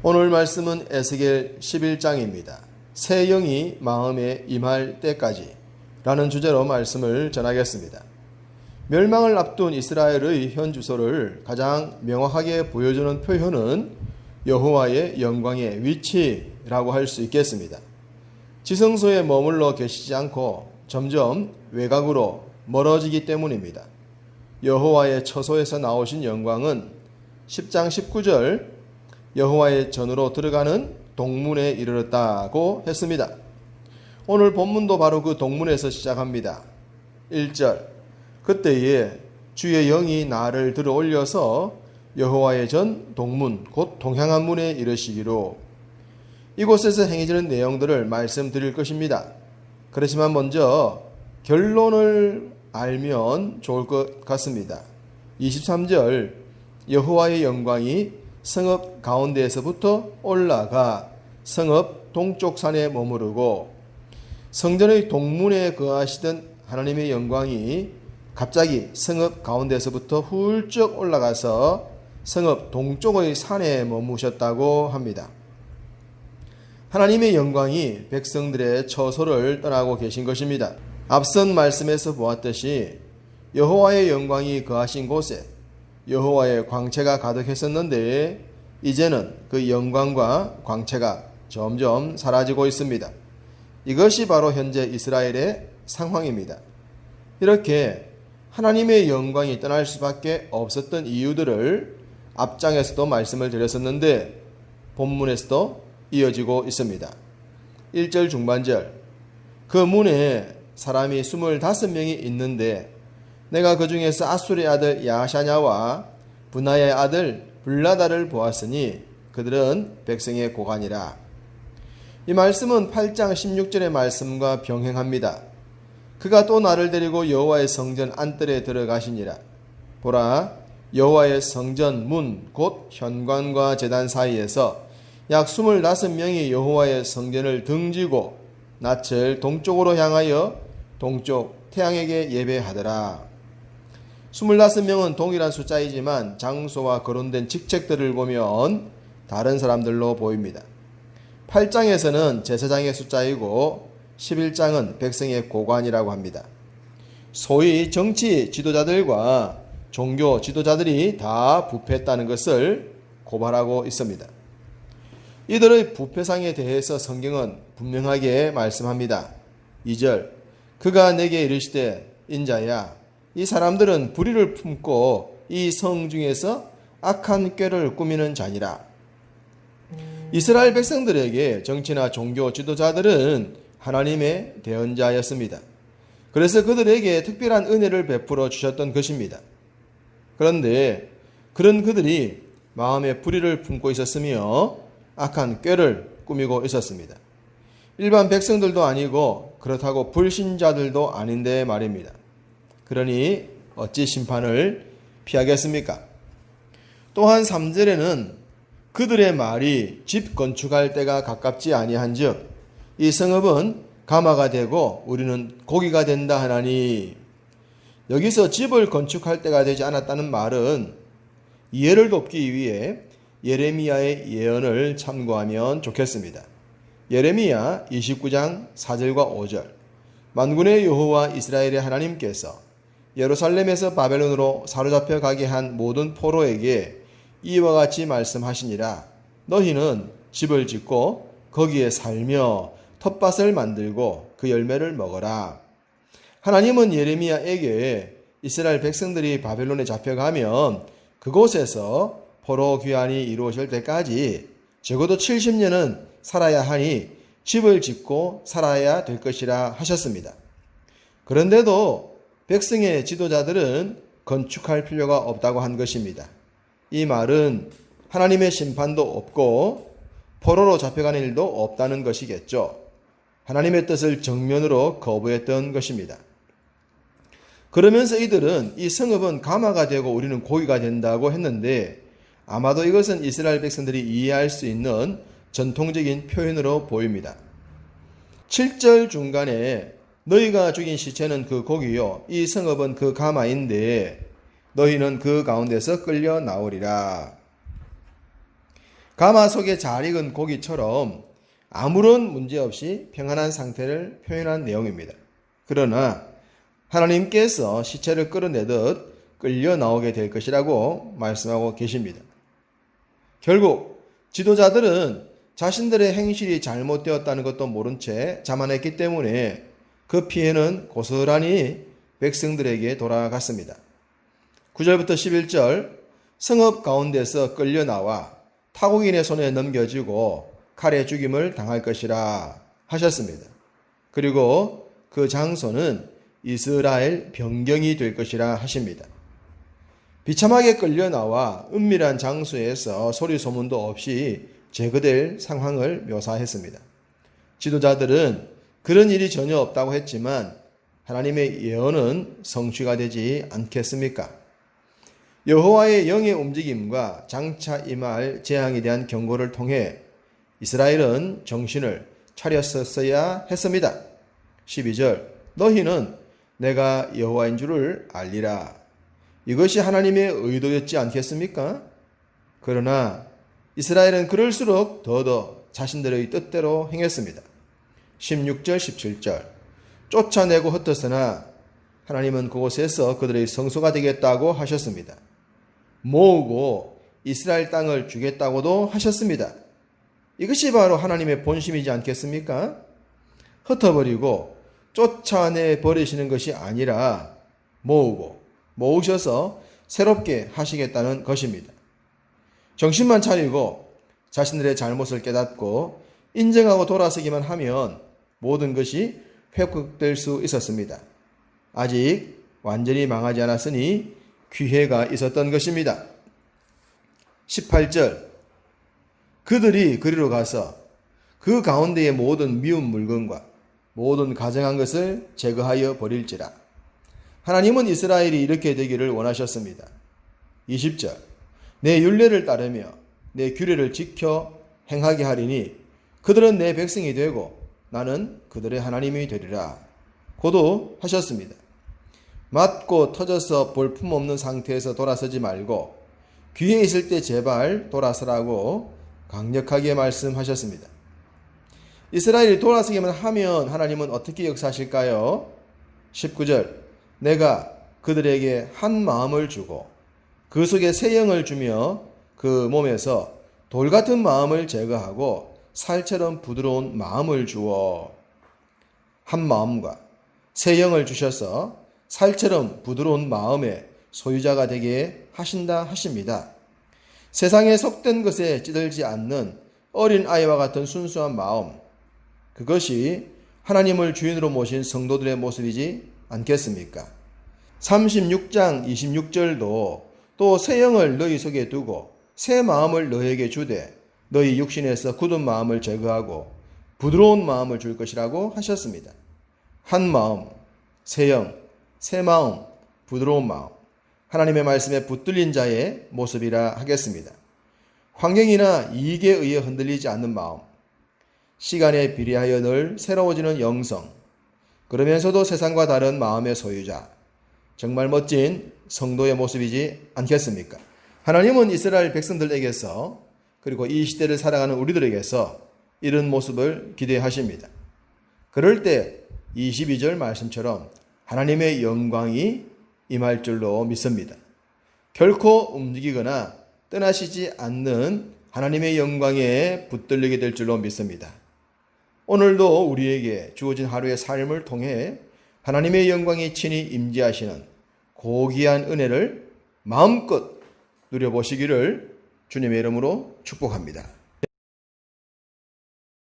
오늘 말씀은 에스겔 11장입니다. 새 영이 마음에 임할 때까지 라는 주제로 말씀을 전하겠습니다. 멸망을 앞둔 이스라엘의 현 주소를 가장 명확하게 보여주는 표현은 여호와의 영광의 위치라고 할 수 있겠습니다. 지성소에 머물러 계시지 않고 점점 외곽으로 멀어지기 때문입니다. 여호와의 처소에서 나오신 영광은 10장 19절 여호와의 전으로 들어가는 동문에 이르렀다고 했습니다. 오늘 본문도 바로 그 동문에서 시작합니다. 1절 그때에 주의 영이 나를 들어 올려서 여호와의 전 동문 곧 동향한 문에 이르시기로. 이곳에서 행해지는 내용들을 말씀드릴 것입니다. 그렇지만 먼저 결론을 알면 좋을 것 같습니다. 23절 여호와의 영광이 성읍 가운데에서부터 올라가 성읍 동쪽 산에 머무르고. 성전의 동문에 거하시던 하나님의 영광이 갑자기 성읍 가운데에서부터 훌쩍 올라가서 성읍 동쪽의 산에 머무셨다고 합니다. 하나님의 영광이 백성들의 처소를 떠나고 계신 것입니다. 앞선 말씀에서 보았듯이 여호와의 영광이 거하신 곳에 여호와의 광채가 가득했었는데 이제는 그 영광과 광채가 점점 사라지고 있습니다. 이것이 바로 현재 이스라엘의 상황입니다. 이렇게 하나님의 영광이 떠날 수밖에 없었던 이유들을 앞장에서도 말씀을 드렸었는데 본문에서도 이어지고 있습니다. 1절 중반절 그 문에 사람이 25명이 있는데 내가 그 중에서 아술의 아들 야샤냐와 분하야의 아들 블라다를 보았으니 그들은 백성의 고관이라. 이 말씀은 8장 16절의 말씀과 병행합니다. 그가 또 나를 데리고 여호와의 성전 안뜰에 들어가시니라. 보라, 여호와의 성전 문 곧 현관과 제단 사이에서 약 25명이 여호와의 성전을 등지고 낯을 동쪽으로 향하여 동쪽 태양에게 예배하더라. 25명은 동일한 숫자이지만 장소와 거론된 직책들을 보면 다른 사람들로 보입니다. 8장에서는 제사장의 숫자이고 11장은 백성의 고관이라고 합니다. 소위 정치 지도자들과 종교 지도자들이 다 부패했다는 것을 고발하고 있습니다. 이들의 부패상에 대해서 성경은 분명하게 말씀합니다. 2절 그가 내게 이르시되 인자야 이 사람들은 불의를 품고 이 성 중에서 악한 꾀를 꾸미는 자니라. 이스라엘 백성들에게 정치나 종교 지도자들은 하나님의 대언자였습니다. 그래서 그들에게 특별한 은혜를 베풀어 주셨던 것입니다. 그런데 그런 그들이 마음에 불의를 품고 있었으며 악한 꾀를 꾸미고 있었습니다. 일반 백성들도 아니고 그렇다고 불신자들도 아닌데 말입니다. 그러니 어찌 심판을 피하겠습니까? 또한 3절에는 그들의 말이 집 건축할 때가 가깝지 아니한즉 이 성읍은 가마가 되고 우리는 고기가 된다 하나니. 여기서 집을 건축할 때가 되지 않았다는 말은 이해를 돕기 위해 예레미야의 예언을 참고하면 좋겠습니다. 예레미야 29장 4절과 5절 만군의 여호와 이스라엘의 하나님께서 예루살렘에서 바벨론으로 사로잡혀 가게 한 모든 포로에게 이와 같이 말씀하시니라. 너희는 집을 짓고 거기에 살며 텃밭을 만들고 그 열매를 먹어라. 하나님은 예레미야에게 이스라엘 백성들이 바벨론에 잡혀가면 그곳에서 포로 귀환이 이루어질 때까지 적어도 70년은 살아야 하니 집을 짓고 살아야 될 것이라 하셨습니다. 그런데도 백성의 지도자들은 건축할 필요가 없다고 한 것입니다. 이 말은 하나님의 심판도 없고 포로로 잡혀가는 일도 없다는 것이겠죠. 하나님의 뜻을 정면으로 거부했던 것입니다. 그러면서 이들은 이 성읍은 가마가 되고 우리는 고기가 된다고 했는데 아마도 이것은 이스라엘 백성들이 이해할 수 있는 전통적인 표현으로 보입니다. 7절 중간에 너희가 죽인 시체는 그 고기요 이 성읍은 그 가마인데 너희는 그 가운데서 끌려 나오리라. 가마 속에 잘 익은 고기처럼 아무런 문제 없이 평안한 상태를 표현한 내용입니다. 그러나 하나님께서 시체를 끌어내듯 끌려 나오게 될 것이라고 말씀하고 계십니다. 결국 지도자들은 자신들의 행실이 잘못되었다는 것도 모른 채 자만했기 때문에 그 피해는 고스란히 백성들에게 돌아갔습니다. 9절부터 11절 성읍 가운데서 끌려 나와 타국인의 손에 넘겨지고 칼에 죽임을 당할 것이라 하셨습니다. 그리고 그 장소는 이스라엘 변경이 될 것이라 하십니다. 비참하게 끌려 나와 은밀한 장소에서 소리 소문도 없이 제거될 상황을 묘사했습니다. 지도자들은 그런 일이 전혀 없다고 했지만 하나님의 예언은 성취가 되지 않겠습니까? 여호와의 영의 움직임과 장차 임할 재앙에 대한 경고를 통해 이스라엘은 정신을 차렸었어야 했습니다. 12절 너희는 내가 여호와인 줄을 알리라. 이것이 하나님의 의도였지 않겠습니까? 그러나 이스라엘은 그럴수록 더더 자신들의 뜻대로 행했습니다. 16절 17절 쫓아내고 흩었으나 하나님은 그곳에서 그들의 성소가 되겠다고 하셨습니다. 모으고 이스라엘 땅을 주겠다고도 하셨습니다. 이것이 바로 하나님의 본심이지 않겠습니까? 흩어버리고 쫓아내 버리시는 것이 아니라 모으셔서 새롭게 하시겠다는 것입니다. 정신만 차리고 자신들의 잘못을 깨닫고 인정하고 돌아서기만 하면 모든 것이 회복될 수 있었습니다. 아직 완전히 망하지 않았으니 기회가 있었던 것입니다. 18절 그들이 그리로 가서 그 가운데의 모든 미운 물건과 모든 가증한 것을 제거하여 버릴지라. 하나님은 이스라엘이 이렇게 되기를 원하셨습니다. 20절 내 율례를 따르며 내 규례를 지켜 행하게 하리니 그들은 내 백성이 되고 나는 그들의 하나님이 되리라. 고도 하셨습니다. 맞고 터져서 볼품없는 상태에서 돌아서지 말고 기회 있을 때 제발 돌아서라고 강력하게 말씀하셨습니다. 이스라엘이 돌아서기만 하면 하나님은 어떻게 역사하실까요? 19절 내가 그들에게 한 마음을 주고 그 속에 새 영을 주며 그 몸에서 돌 같은 마음을 제거하고 살처럼 부드러운 마음을 주어. 한 마음과 새 영을 주셔서 살처럼 부드러운 마음의 소유자가 되게 하신다 하십니다. 세상에 속된 것에 찌들지 않는 어린 아이와 같은 순수한 마음, 그것이 하나님을 주인으로 모신 성도들의 모습이지 않겠습니까? 36장 26절도 또 새 영을 너희 속에 두고 새 마음을 너희에게 주되 너희 육신에서 굳은 마음을 제거하고 부드러운 마음을 줄 것이라고 하셨습니다. 한 마음, 새 영, 새 마음, 부드러운 마음, 하나님의 말씀에 붙들린 자의 모습이라 하겠습니다. 환경이나 이익에 의해 흔들리지 않는 마음, 시간에 비례하여 늘 새로워지는 영성, 그러면서도 세상과 다른 마음의 소유자, 정말 멋진 성도의 모습이지 않겠습니까? 하나님은 이스라엘 백성들에게서 그리고 이 시대를 살아가는 우리들에게서 이런 모습을 기대하십니다. 그럴 때 22절 말씀처럼 하나님의 영광이 임할 줄로 믿습니다. 결코 움직이거나 떠나시지 않는 하나님의 영광에 붙들리게 될 줄로 믿습니다. 오늘도 우리에게 주어진 하루의 삶을 통해 하나님의 영광이 친히 임재하시는 고귀한 은혜를 마음껏 누려보시기를 주님의 이름으로 축복합니다.